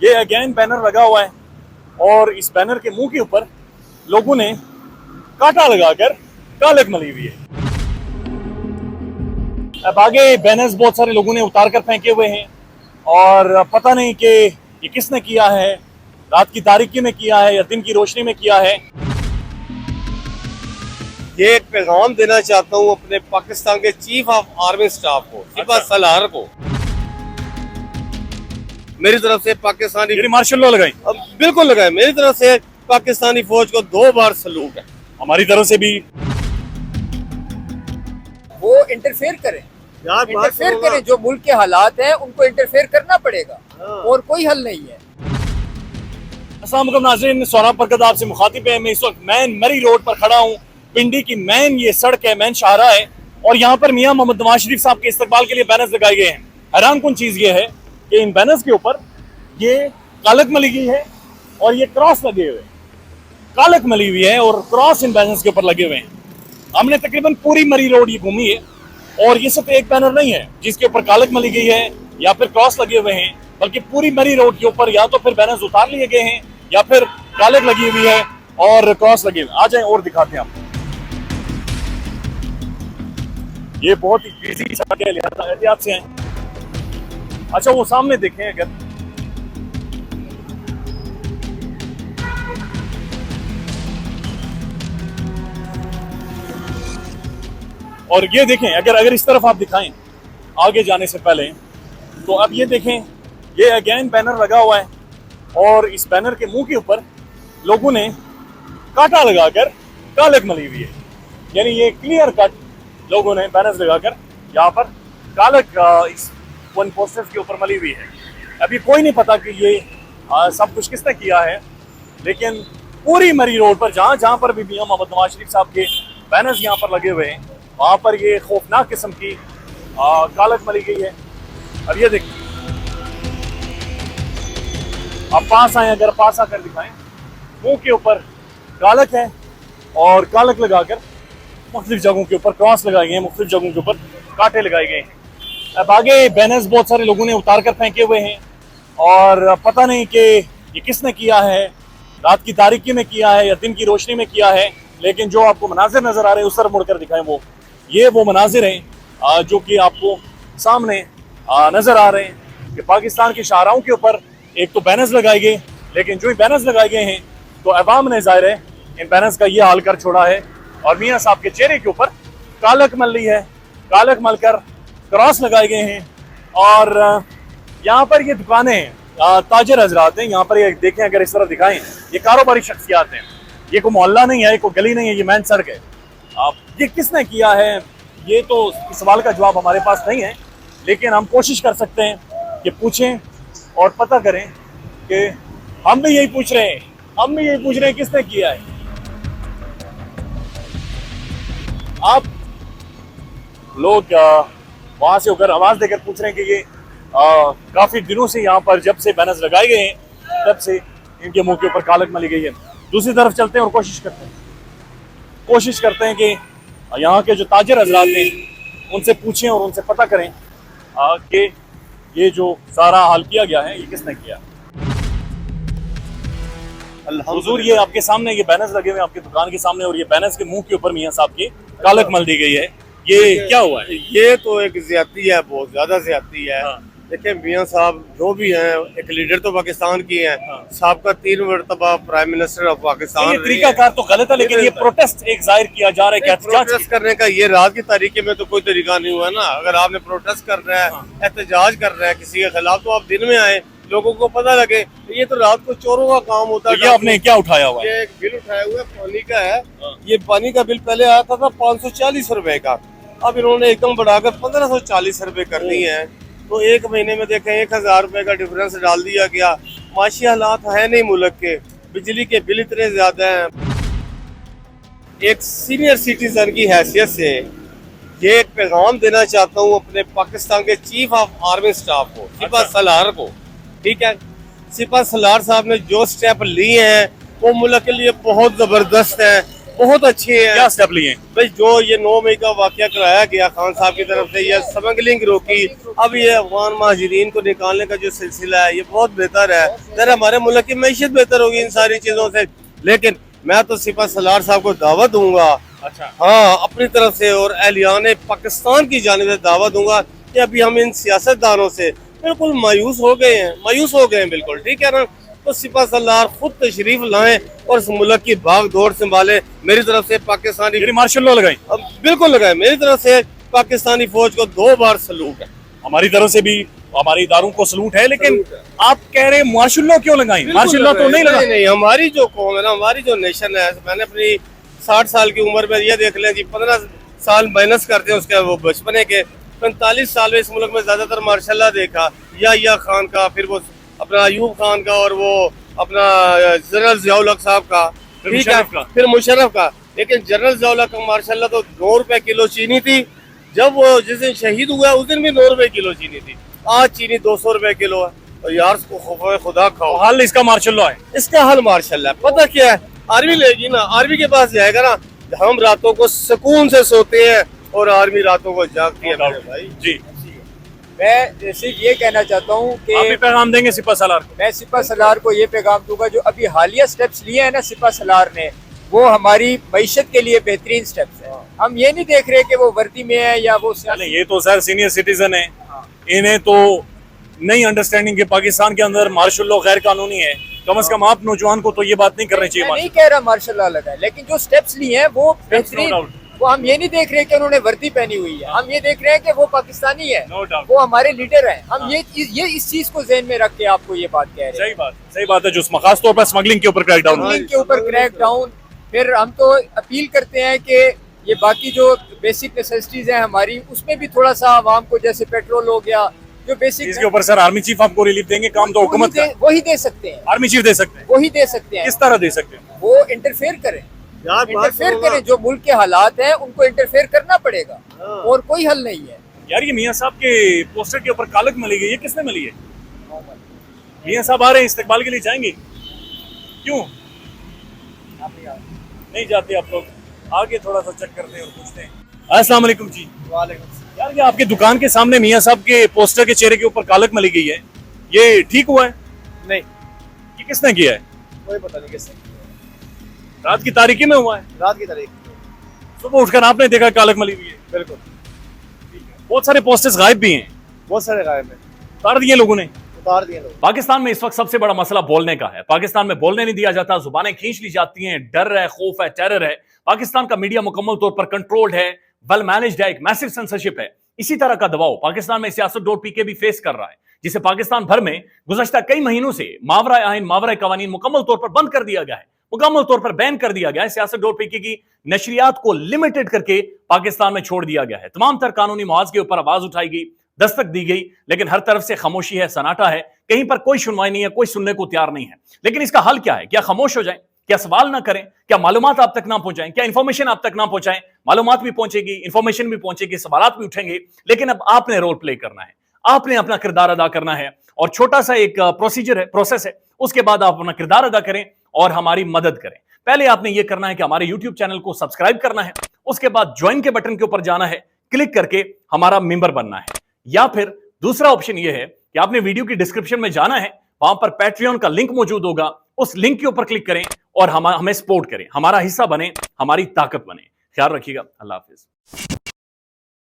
ये again banner लगा हुआ है और इस बैनर के मुंह के ऊपर लोगों ने कांटा लगाकर कालक मली हुई है। अब आगे बैनर्स बहुत सारे लोगों ने उतार कर फेंके हुए हैं और पता नहीं कि ये किसने किया है, रात की तारीकी में किया है या दिन की रोशनी में किया है। ये एक पैगाम देना चाहता हूँ अपने पाकिस्तान के चीफ ऑफ आर्मी स्टाफ को, सिपा सलार को। मेरी तरफ से पाकिस्तानी मार्शल लॉ लगाई, बिल्कुल लगाए। मेरी तरफ से पाकिस्तानी फौज को 2 बार सलूट है। हमारी तरफ से भी। वो इंटरफेयर करें जो मुल्क के हालात हैं उनको इंटरफेयर करना पड़ेगा और कोई हल नहीं है। अस्सलाम वालेकुम नाज़रीन, सोहराब बरकत आपसे मुखातिब है। मैं इस वक्त मैन मरी रोड पर खड़ा हूँ। पिंडी की मैन ये सड़क है, मैन शाहरा है और यहाँ पर मियाँ मोहम्मद नवाज शरीफ साहब के इस्तकबाल के लिए बैनर्स लगाए गए हैं। हैरान कुन चीज़ ये है कि इन बैनर्स के ऊपर ये कालक मली गई है और ये क्रॉस लगे हुए, कालक मली हुई है और क्रॉस इन बैनर्स के ऊपर लगे हुए हैं। हमने तकरीबन पूरी मरी रोड ये घूमी है और ये सिर्फ एक बैनर नहीं है जिसके ऊपर कालक मली गई है या फिर क्रॉस लगे हुए हैं, बल्कि पूरी मरी रोड के ऊपर या तो फिर बैनर्स उतार लिए गए हैं या फिर कालक लगी हुई है और क्रॉस लगे हुए। आ जाए और दिखाते हैं आपको। ये बहुत ही बिजी सड़क है, लिहाजा एहतियात से आए। अच्छा वो सामने देखें अगर, और ये देखें अगर इस तरफ आप दिखाएं आगे जाने से पहले, तो अब ये देखें ये अगेन बैनर लगा हुआ है और इस बैनर के मुंह के ऊपर लोगों ने कांटा लगाकर कालक मली हुई है। यानी ये क्लियर कट लोगों ने बैनर्स लगाकर यहाँ पर कालक इस वन पोस्टर्स के ऊपर मली हुई है। अभी कोई नहीं पता कि ये सब कुछ किसने किया है, लेकिन पूरी मरी रोड पर जहाँ जहाँ पर भी मियां मोहम्मद नवाज शरीफ साहब के बैनर्स यहाँ पर लगे हुए हैं वहाँ पर ये खौफनाक किस्म की कालक मली गई है। अब ये देखिए, आप पास आए, अगर पास आकर दिखाएं, मुंह के ऊपर कालक है और कालक लगाकर मुख्तलिफ जगहों के ऊपर क्रॉस लगाए गए हैं, मुख्तलिफ जगहों के ऊपर कांटे लगाए गए हैं। अब आगे बैनर्स बहुत सारे लोगों ने उतार कर फेंके हुए हैं और पता नहीं कि ये किसने किया है, रात की तारीकी में किया है या दिन की रोशनी में किया है, लेकिन जो आपको मनाजिर नजर आ रहे हैं उस तरफ मुड़कर दिखाएं, वो मनाजिर हैं जो कि आपको सामने नजर आ रहे हैं कि पाकिस्तान के शाहराओं के ऊपर एक तो बैनर्स लगाए गए, लेकिन जो ही बैनर्स लगाए गए हैं तो अवाम ने ज़ाहिर है इन बैनर्स का ये हाल कर छोड़ा है और मियाँ साहब के चेहरे के ऊपर कालक मल ली है, कालक मलकर क्रॉस लगाए गए हैं। और यहाँ पर ये दुकानें हैं, ताजर हजरात हैं यहाँ पर, ये देखें अगर इस तरह दिखाएं, ये कारोबारी शख्सियात हैं, ये कोई मोहल्ला नहीं है, कोई गली नहीं है, ये मेन सड़क है। ये किसने किया है ये तो इस सवाल का जवाब हमारे पास नहीं है, लेकिन हम कोशिश कर सकते हैं कि पूछें और पता करें कि हम भी यही पूछ रहे हैं किसने किया है। आप लोग वहां से होकर आवाज देकर पूछ रहे हैं कि ये काफी दिनों से यहाँ पर जब से बैनर्स लगाए गए हैं तब से इनके मुंह के ऊपर कालक मली गई है। दूसरी तरफ चलते हैं और कोशिश करते हैं कि यहाँ के जो ताजर हजरात हैं उनसे पूछें और उनसे पता करें कि ये जो सारा हाल किया गया है ये किसने किया। हुजूर ये आपके सामने ये बैनर्स लगे हुए हैं आपकी दुकान के सामने और ये बैनर्स के मुंह के ऊपर मियां साहब की कालक मल दी गई है, ये क्या हुआ है? ये तो एक ज्यादती है, बहुत ज्यादा ज्यादती है। देखिए मियां साहब जो भी हैं, एक लीडर तो पाकिस्तान की हैं, साहब का 3 मरतबा प्राइम मिनिस्टर ऑफ पाकिस्तान। ये तरीकाकार तो गलत है, लेकिन ये प्रोटेस्ट एक जाहिर किया जा रहा है। प्रोटेस्ट करने का ये रात की तारीख में तो कोई तरीका नहीं हुआ ना। अगर आपने प्रोटेस्ट करना है, एहतजाज करना है किसी के खिलाफ, तो आप दिन में आए, लोगों को पता लगे। ये तो रात को चोरों का काम होता है। ये आपने क्या उठाया हुआ है? ये एक बिल उठाया हुआ है, पानी का है। ये पानी का बिल पहले आया था 540 रुपए का, अब इन्होंने एकदम बढ़ाकर 1540 रुपए कर दिए हैं। तो एक महीने में देखें 1000 रुपए का डिफरेंस डाल दिया गया। माशी हालात है नहीं मुल्क के, बिजली के बिल इतने ज्यादा हैं। एक सीनियर सिटीजन की हैसियत से ये एक पैगाम देना चाहता हूँ अपने पाकिस्तान के चीफ ऑफ आर्मी स्टाफ को, सिपा सलार को। ठीक है, सिपा सलार साहब ने जो स्टेप लिए हैं वो मुल्क के लिए बहुत जबरदस्त है। बहुत अच्छी है। क्या स्टेप लिए? भाई जो ये 9 मई का वाकया कराया गया खान साहब की तरफ से, ये स्मगलिंग रोकी, अब ये अफगान महाजरीन को निकालने का जो सिलसिला है ये बहुत बेहतर है। जरा हमारे मुल्क की मैशियत बेहतर होगी इन सारी चीजों से। लेकिन मैं तो सिपा सलार साहब को दावत दूंगा, अच्छा, हाँ, अपनी तरफ से और एहलियान पाकिस्तान की जानिब से दावत दूंगा कि अभी हम इन सियासतदानों से बिल्कुल मायूस हो गए हैं बिल्कुल, ठीक है ना। तो सिपा सलार खुद तशरीफ लाएं और इस मुल्क की भाग दौड़ संभाले। मेरी तरफ से पाकिस्तानी मार्शल लॉ लगाई, बिल्कुल लगाए, मेरी तरफ से पाकिस्तानी फौज को 2 बार सलूट है। हमारी तरफ से भी हमारी इदारों को सलूट है। लेकिन आप कह रहे हैं मार्शल लॉ क्यों लगाई? मार्शल लॉ तो नहीं लगा। नहीं, हमारी जो कौम है ना, हमारी जो नेशन है, मैंने अपनी 60 साल की उम्र में ये देख लें जी, 15 साल माइनस करते हैं उसके वो बचपने के, 45 साल में इस मुल्क में ज्यादातर मार्शल लॉ देखा, या खान का, फिर वो अपना अयूब खान का, और वो अपना जनरल जियाउल हक साहब का, ठीक है, फिर मुशर्रफ का। लेकिन जनरल जियाउल हक का मार्शल लॉ तो 9 रुपए किलो चीनी थी। जब वो जिस दिन शहीद हुआ उस दिन भी 9 रुपए किलो चीनी थी। आज चीनी 200 रुपए किलो है। तो यार इसको खुदा खाओ। हल इसका मार्शल लॉ है, इसका हल मार्शल है। पता क्या है, आर्मी लेगी ना, आर्मी के पास जाएगा ना, हम रातों को सुकून से सोते हैं और आर्मी रातों को जागती है भाई जी। मैं सिर्फ ये कहना चाहता हूँ कि आप भी पैगाम देंगे सिपा सलार को? मैं सिपा सलार को ये पैगाम दूंगा, जो अभी हालिया स्टेप्स लिए हैं ना सिपा सलार ने, वो हमारी मईशत के लिए बेहतरीन स्टेप्स है। हम ये नहीं देख रहे कि वो वर्दी में है या वो ये तो सर सीनियर सिटीजन है, इन्हें तो नहीं अंडरस्टैंडिंग कि पाकिस्तान के अंदर मार्शल लॉ गैर कानूनी है। कम से कम आप नौजवान को तो ये बात नहीं करनी चाहिए। मैं नहीं कह रहा मार्शल लॉ लगा है, लेकिन जो स्टेप्स लिए हैं वो बेहतरीन। वो हम ये नहीं देख रहे कि उन्होंने वर्दी पहनी हुई है, हम ये देख रहे हैं कि वो पाकिस्तानी है, वो हमारे लीडर हैं। हम ये इस चीज को ज़हन में रख के आपको ये बात कह रहे हैं। सही बात है। जो खास तौर पर स्मगलिंग के ऊपर क्रैकडाउन, फिर हम तो अपील करते हैं कि ये बाकी जो बेसिक नेसेसिटीज हैं हमारी, उसमें भी थोड़ा सा आवाम को, जैसे पेट्रोल हो गया, जो बेसिक, इसके ऊपर सर आर्मी चीफ आपको रिलीफ देंगे? काम तो हुकूमत का, वही दे सकते हैं, आर्मी चीफ दे सकते हैं। वही दे सकते हैं। किस तरह दे सकते हैं? वो इंटरफेयर करें, जो मुल्क के हालात हैं उनको इंटरफेयर करना पड़ेगा, और कोई हल नहीं है। यार ये मियां साहब के पोस्टर के ऊपर कालक मिली गई है, किसने मिली है? मियां साहब आ रहे हैं, इस्तकबाल के लिए जाएंगे? क्यों नहीं जाते आप लोग? आगे थोड़ा सा चेक करते हैं और पूछते हैं। अस्सलाम वालेकुम जी। वालेकुम। यार ये आपकी दुकान के सामने मियां साहब के पोस्टर के चेहरे के ऊपर कालक मिली गई है, ये ठीक हुआ है? नहीं, ये किसने किया है? कोई पता नहीं किसने। रात की तारीकी में हुआ है? रात की तारीख, सुबह उठकर आपने देखा कालक मिली हुई है? बिल्कुल। बहुत सारे पोस्टर्स गायब भी हैं, बहुत सारे गायब हैं, उतार दिए लोगों ने। उतार दिए लोग। पाकिस्तान में इस वक्त सबसे बड़ा मसला बोलने का है। पाकिस्तान में बोलने नहीं दिया जाता, जुबानें खींच ली जाती हैं, डर है, खौफ है, टेरर है। पाकिस्तान का मीडिया मुकम्मल तौर पर कंट्रोल्ड है, वेल मैनेज्ड है, एक मैसिव सेंसरशिप है। इसी तरह का दबाव पाकिस्तान में सियासत.pk भी फेस कर रहा है, जिसे पाकिस्तान भर में गुज़श्ता कई महीनों से मावरा आइन, मावरा कवानीन मुकम्मल तौर पर बंद कर दिया गया है, मुकम्मल तौर पर बैन कर दिया गया है। सियासत.pk की नशरियात को लिमिटेड करके पाकिस्तान में छोड़ दिया गया है। तमाम तर कानूनी मुआवजे के ऊपर आवाज उठाई गई, दस्तक दी गई, लेकिन हर तरफ से खामोशी है, सन्नाटा है, कहीं पर कोई सुनवाई नहीं है, कोई सुनने को तैयार नहीं है। लेकिन इसका हल क्या है? क्या खामोश हो जाएं? क्या सवाल ना करें? क्या मालूमात आप तक ना पहुंचाएं? क्या इंफॉर्मेशन आप तक ना पहुंचाएं? मालूमात भी पहुंचेगी, इंफॉर्मेशन भी पहुंचेगी, सवालात भी उठेंगे, लेकिन अब आपने रोल प्ले करना है, आपने अपना किरदार अदा करना है। और छोटा सा एक प्रोसीजर है, प्रोसेस है, उसके बाद आप अपना किरदार अदा करें और हमारी मदद करें। पहले आपने यह करना है कि हमारे YouTube चैनल को सब्सक्राइब करना है, उसके बाद ज्वाइन के बटन के ऊपर जाना है, क्लिक करके हमारा मेंबर बनना है। या फिर दूसरा ऑप्शन यह है कि आपने वीडियो की डिस्क्रिप्शन में जाना है, वहां पर पैट्रियन का लिंक मौजूद होगा, उस लिंक के ऊपर क्लिक करें और हमें सपोर्ट करें, हमारा हिस्सा बने, हमारी ताकत बने। ख्याल रखिएगा। अल्लाह हाफिज।